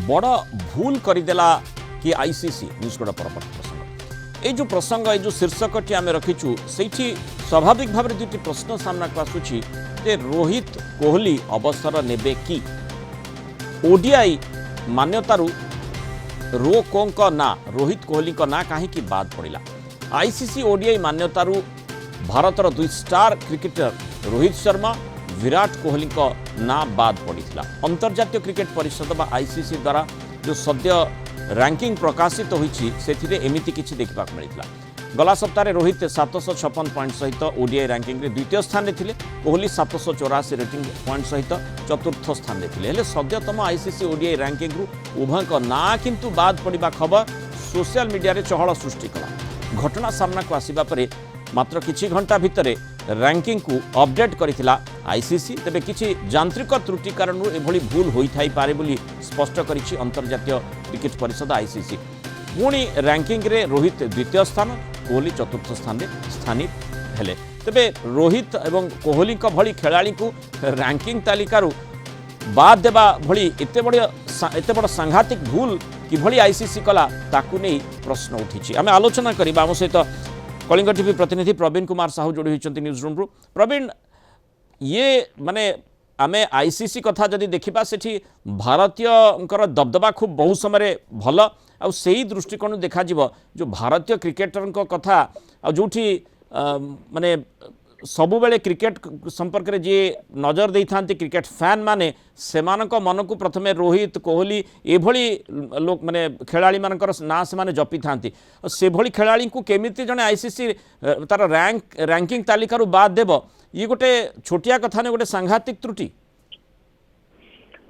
बड़ भूल करदेला कि आईसीसी न्यूज गोड़ा परवर्त प्रसंग ये जो प्रसंग ये जो शीर्षकटी आम रखीचु से स्वाभाविक भाव में दुईटी प्रश्न सामना को आसूची जे रोहित कोहली अवसर नेबे कि ओडीआई मान्यतारू रोकों ना रोहित कोहली ना कहीं बाद पड़ा आईसीसी ओडीआई मान्यतारू भारतर दुई स्टार क्रिकेटर रोहित शर्मा विराट कोहली ना बाद पड़ा अंतर्जातीय क्रिकेट परिषद बा आईसीसी द्वारा जो सद्य रैंकिंग प्रकाशित होती से एमती किसी देखा मिलता गला सप्ताह रोहित 756 पॉइंट सहित ओडीआई रैंकिंग द्वितीय स्थान में थे कोहली 784 रेटिंग पॉइंट सहित चतुर्थ स्थान में थे सद्यतम आईसीसी ओडीआई रैंकिंग उभय ना किंतु बाद पड़ा खबर सोशल मीडिया रे चहल सृष्टि कला घटना सामना को आसिबा परे मात्र किछि घंटा भितरे रैंकिंग को अपडेट करथिला आईसीसी तेबे किछि यांत्रिक त्रुटि कारण एभली भूल होई थाई पारे बोली स्पष्ट करिछि अंतर्जातीय क्रिकेट परिषद आईसीसी पुणी रैंकिंग रे रोहित द्वितीय स्थान कोहली चतुर्थ स्थान में स्थानित हेले तेबे रोहित एवं कोहली भली खेलाड़ी को रैंकिंग तालिकारु बाद देबा भली एते बड़ सांघातिक भूल किभली आईसीसी कला ताकू नहीं प्रश्न उठी आम आलोचना करबा आम सहित कलिंग टीवी प्रतिनिधि प्रवीण कुमार साहू जोड़ी होती न्यूज रूम प्रवीण ये माने आमे आईसीसी कथा जदि देखा से भारतीय दबदबा खूब बहु समय भल आ से दृष्टिकोण देखा जो भारतीय क्रिकेटर कथा आ जोठी माने सबुबले क्रिकेट संपर्क में जी नजर दे था क्रिकेट फैन माने सेमानक मन को प्रथमे रोहित कोहली एभली लोक माने खेलाड़ी मानकर ना से माने जपी था से भली खेलाड़ी को केमिति जने आईसीसी तार रैंकिंग तालिकारु बाद देव ये गोटे छोटिया कथा ने गोटे सांघातिक त्रुटि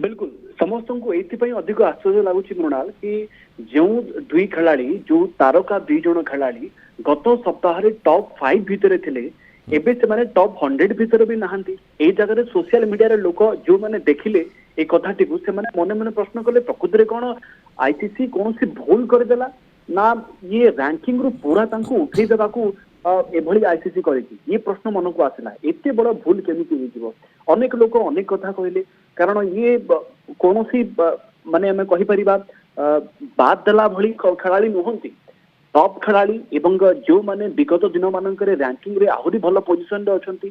बिल्कुल समस्त को ये अधिक आश्चर्य लगुच मृणाल कि जो दुई खिलाड़ी जो तारका दुई जन खिलाड़ी गत सप्ताह टॉप 5 भितर थे एबे से माने टॉप 100 भितर भी नहांती ए जगह सोशल मीडिया रे लोक जो माने देखिले ए कथाटी को से माने मने मने प्रश्न कले प्रकृति रे कोन आईसीसी कौन सी भूल कर देला ना ये रैंकिंग रु पूरा तांको उठै देबा को एभली आईसीसी करिछि ये प्रश्न मन को आसिला एते बड़ भूल केमिति होइजिवो अनेक लोक अनेक कथा कहले कारण ये कौन सी माने हमें कहि परिबा बाद देला भली खेलाड़ी नुहंती टॉप खिलाड़ी एवं जो माने विगत दिन मानक रैंकिंग रे आहुरी भल पोजिशन रे अछंती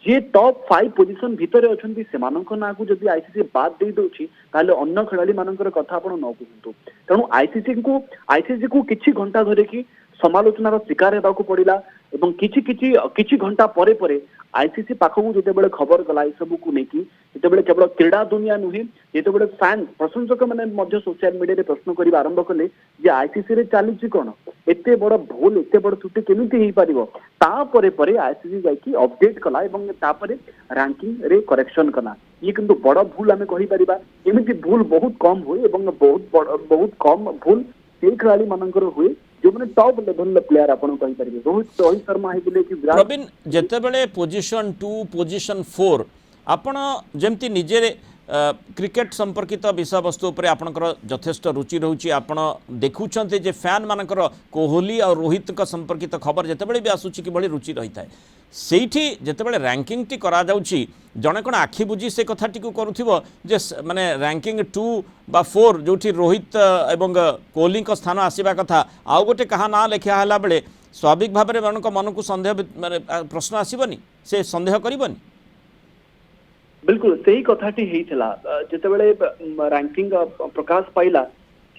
जे टॉप 5 पोजिशन भितर अछंती सेमानक ना को जदी आईसीसी बाद दे दोछि ताले अन्य खिलाड़ी मानकर कथा आपण न कहंतु तेणु आईसीसी को किछि घंटा धरे कि समालोचनार शिकार हेबाकू पड़िला एवं किछि घंटा परे परे आईसीसी पाखकू जेतेबेले खबर गला ए सब को नेकी जेतेबेले केवल क्रीड़ा दुनिया नुहे जेतेबेले फैन प्रशंसक माने मध्य सोशल मीडिया रे प्रश्न करिबा आरंभ कले जे आईसीसी रे चालिछि कोन एते बड़ भूल एते बड़ त्रुटि केमिति हेई परिबो ता परे परे आईसीसी जाईकी अपडेट कला एवं ता परे रैंकिंग रे करेक्शन कला ये किंतु बड़ भूल हमें कहि परिबा एमिति भूल बहुत कम होय एवं बहुत कम भूल से खिलाड़ी मानकर हुए जो मैंने टॉप लेवल प्लेयर आपण कहि परिबे रोहित शर्मा है बोले कि प्रवीण जेतेबेले पोजीशन 2 पोजीशन 4 आपण जेमती निजे क्रिकेट संपर्कित विषय वस्तु पर आपणकर यथेष्ट रुचि रोचे आपण देखुछन्ते जे फैन मानकर कोहली और रोहित का संपर्कित खबर जेतेबेले भी आसुची कि बड़ी रुचि रही थाए सेठी जेतेबेले रैंकिंग टी करा जाउची जने कोन आखि बुझी से कथाटी को करूथिबो जे माने रैंकिंग 2 बा 4 जोठी रोहित एवं कोहली का स्थान आसीबा कथा आउ गोटे कहा ना लेखा हला बेले स्वाभाविक भाव में मन को मन को संदेह माने प्रश्न आसीबनी से संदेह करिबनी बिल्कुल सही कथाटी हेइथला जेतेबेले रैंकिंग प्रकाश पाइला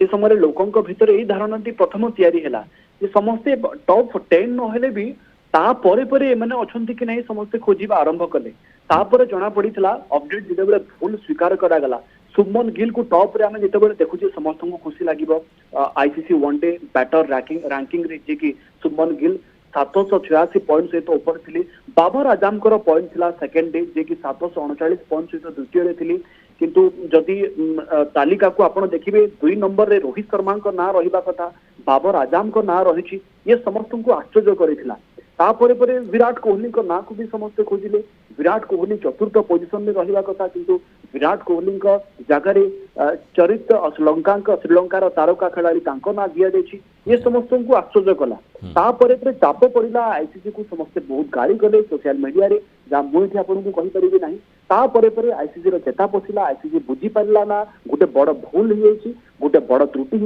से समय लोकंक भितर एई धारणाटी प्रथम तयारी हैला जे समस्ते टॉप 10 न हेले भी ता परे परे माने अछंती कि नहीं समस्ते खोजिबा आरंभ कले ता परे जणा पड़ीथला अपडेट जेतेबेले भूल स्वीकार करा गला शुभमन गिल को टॉप रे आमे जेतेबेले देखुचे समस्त को खुशी लागिबो आईसीसी वनडे बैटर रैंकिंग रे जे कि शुभमन गिल 786 पॉइंट सहित ऊपर थी बाबर आजम पॉइंट थिला सेकेंड डे जे कि 739 पॉइंट सहित द्वितीय थी किंतु जदि तालिका को आपण देखिबे 2 नंबर रे रोहित शर्मा को ना रहिबा कथा बाबर आजम को ना रहिछि ये समस्त को आश्चर्य करिथिला तापरे परे विराट कोहली को ना को भी समस्त खोजिले विराट कोहली चतुर्थ पोजीशन में रहिबा कथा किंतु विराट कोहली जगह चरित्र श्रीलंकार तारका खेलाड़ी ना दि जाइए ये समस्त को आश्चर्य कला तापर चाप पड़ा आईसीसी को समस्ते बहुत गाड़ी कले सोशल मीडिया रे जहाँ मुझे आपको कहीपरि ना तापर आईसीसी चेता पशिला आईसीसी बुझी पारा ना गोटे बड़ भूल हो गोटे बड़ त्रुटि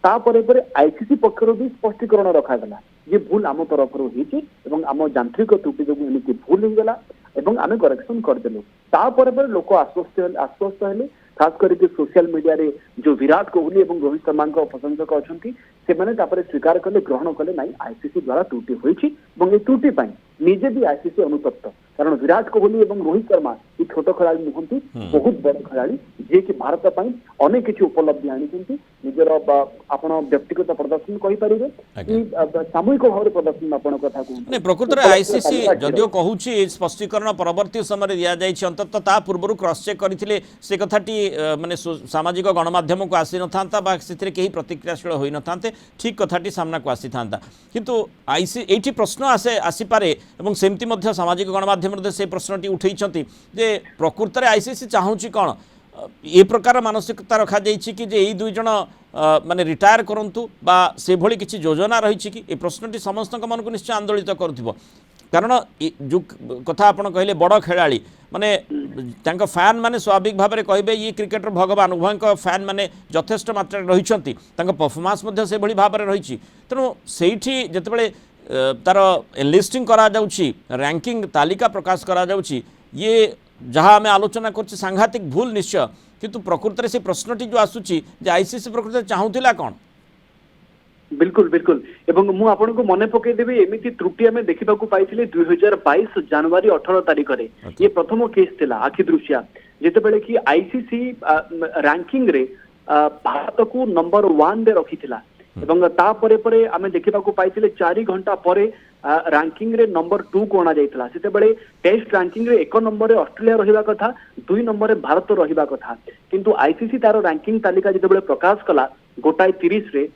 होपर आईसीसी पक्षर भी स्पष्टीकरण रखागला ये भूल आम तरफ आम यांत्रिक त्रुटि जो एमती भूल होगला आम करेक्शन करदेलु तापर लोक आश्वस्त हेले खास करके सोशल मीडिया रे जो विराट कोहली और रोहित शर्मा प्रशंसक अच्छा से स्वीकार कले ग्रहण कले ना आईसीसी द्वारा त्रुटि होती त्रुटि निजे भी आईसीसी अनुतप्त कारण विराट कोहली और रोहित शर्मा ये छोट खेलाड़ी नुहति बहुत बड़ खेलाड़ी जी कि भारत अनेक किसी उपलब्धि आनी निजर आपण व्यक्तिगत प्रदर्शन कहींपारे सामूहिक भाव प्रदर्शन आपण कथा नहीं प्रकृत में आईसीसी जदियो कहूँ स्पष्टीकरण परवर्ती समय दि जाइए अंततः ता पूर्व क्रॉस चेक करते से कथाटी माने सामाजिक गणमाध्यम को आसी न था से कहीं प्रतिक्रियाशील हो न था ठीक कथाटी सामना को आसी था किंतु ये प्रश्न आसीपे और सेमती सामाजिक गणमाध्यम से प्रश्नटी उठे जे प्रकृत में आईसीसी चाहूँगी कौन ये प्रकार मानसिकता रखा जाइए कि जे दुई जन माने रिटायर करंतु बा से भली किसी योजना रही कि ये प्रश्नटी समस्त मन को निश्चय आंदोलित करुथिबो कारण जो कथा आपण कहले बड़ खेलाड़ी माने तांको फैन माने स्वाभाविक भाव में कहे ये क्रिकेटर भगवान उभय फैन माने यथेष्ट मात्रा रही परफॉर्मेंस से भली भाव में रही तेणु से जितेबाला तार एनलिस्टिंग करा जाउची रैंकिंग तालिका प्रकाश करा जाउची ये जहाँ आम आलोचना कर सांघातिक भूल निश्चय किंतु प्रकृत में से प्रश्नटी जो आसूची जे आईसीसी प्रकृत चाहूला कौन बिल्कुल बिल्कुल एवं मु आपन को मने पकेदेबी एमिति त्रुटि आमे देखिबा को पाइथिले 2022 जनवरी 18 तारिख रे ये प्रथम केस थिला आखि दृश्या जेते बेले कि आईसीसी रैंकिंग रे भारत को नंबर 1 रे रखिथिला एवं ता परे परे आमे देखिबा को पाइथिले 4 घंटा परे रैंकिंग रे नंबर 2 को अणा जाइथिला सेते बेले टेस्ट रैंकिंग रे 1 नंबर रे ऑस्ट्रेलिया रहिबा कथा 2 नंबर रे भारत रहिबा कथा किंतु आईसीसी तारो रैंकिंग तालिका जेते बेले प्रकाश कला 2:30 रे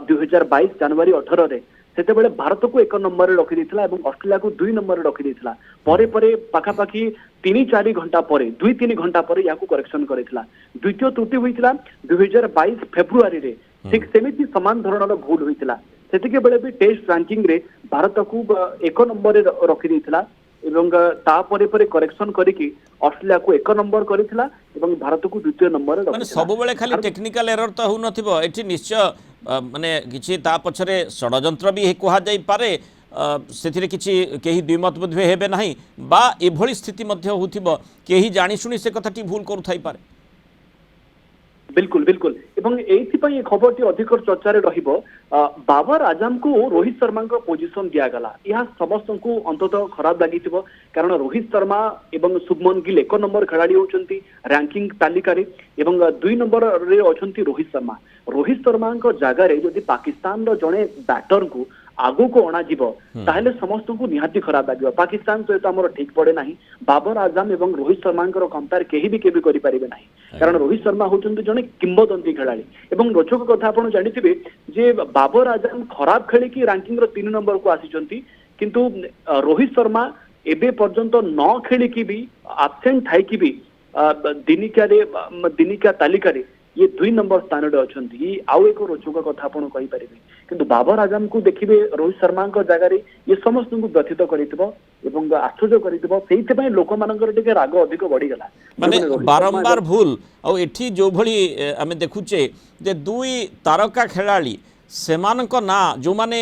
2022 जनवरी 18 रे सेते बेले भारत को 1 नंबर रे रखि दिथिला एवं ऑस्ट्रेलिया को 2 नंबर रे रखि दिथिला परे परे पाखापाखी 3-4 घंटा परे 2-3 घंटा परे याकू करेक्शन करिथिला द्वितीय त्रुटि होइथिला 2022 फेब्रुआरी रे ठीक सेमिति समान धरणर भूल होइथिला सेतिके बेले भी टेस्ट रैंकिंग रे भारत को 1 नंबर रे रखि दिथिला एवं ता परे परे करेक्शन करिकि ऑस्ट्रेलिया को 1 नंबर करिथिला एवं भारत को द्वितीय नंबर रे माने सब बेले खाली टेक्निकल एरर तो हो नथिबो एठी निश्चय माने किछि ता पछरे षडयंत्र भी कहा जाई पारे से किसी कहीं द्विमत बोध हेबे नहीं बा एभली स्थिति मध्य होथिबो केही जानि सुनी से कथाटी भूल करूथाई पारे बिल्कुल बिल्कुल एवं ये खबर टी अधिक चर्चा रहिबो बाबर आजम को रोहित शर्मा को पोजीशन दिया गला यह समस्त को अंततः खराब लगी कारण रोहित शर्मा एवं शुभमन गिल 1 नंबर खिलाड़ी होचंती रैंकिंग तालिका रे एवं 2 नंबर रे अछंती रोहित शर्मा को जगह रे जदि पाकिस्तान रो जणे बैटर को आगु को अणा जीवो ताहेले समस्त को निहाती खराब लगे पाकिस्तान सहित आमर ठीक पड़े ना बाबर आजम एवं रोहित शर्मा कंपेयर केही भी केबी करि परिबे नाही कारण रोहित शर्मा होचंती जणे किंबदंती खेलाड़ी एवं रोचक कथा आपण जानिथिबे जे बाबर आजम खराब खेली की रैंकिंग रो 3 नंबर को आसीचंती किंतु रोहित शर्मा एबे पर्यंत न खेली की भी एब्सेंट थाई की भी दिनिका तालिका रे ये 2 नंबर स्थान रे अछंती आउ एक रोचक कथा आपण कहि परिबे किंतु बाबर आजम को देखिबे रोहित शर्मा को जगह रे ये समस्त को व्यथित करितबो एवं आश्चर्य करितबो सेहित पय लोक मानकर टिके राग अधिक बढ़ी गला माने बारंबार भूल आ एठी जो भली आमे देखुचे जे 2 तारका खिलाड़ी सेमानक ना जो माने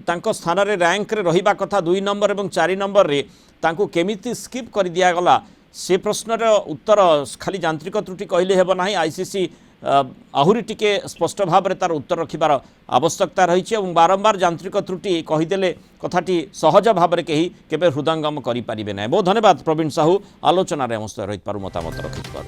तांको स्थान रे रैंक रे रहिबा कथा 2 नंबर एवं 4 नंबर रे तांको केमिति स्किप कर दिया गला से प्रश्नर उत्तर खाली यांत्रिक त्रुटि कहले हेब नाही आईसीसी आहुरी टिके स्पष्ट भाव में तार उत्तर रखिबार आवश्यकता रही और बारंबार यांत्रिक त्रुटि कहीदेले कथाटी सहज भाव में कहीं केबे हृदयंगम करि पारिबे ना। बहुत धन्यवाद प्रवीण साहू आलोचन आम सहित रही मतामत रखिथबार।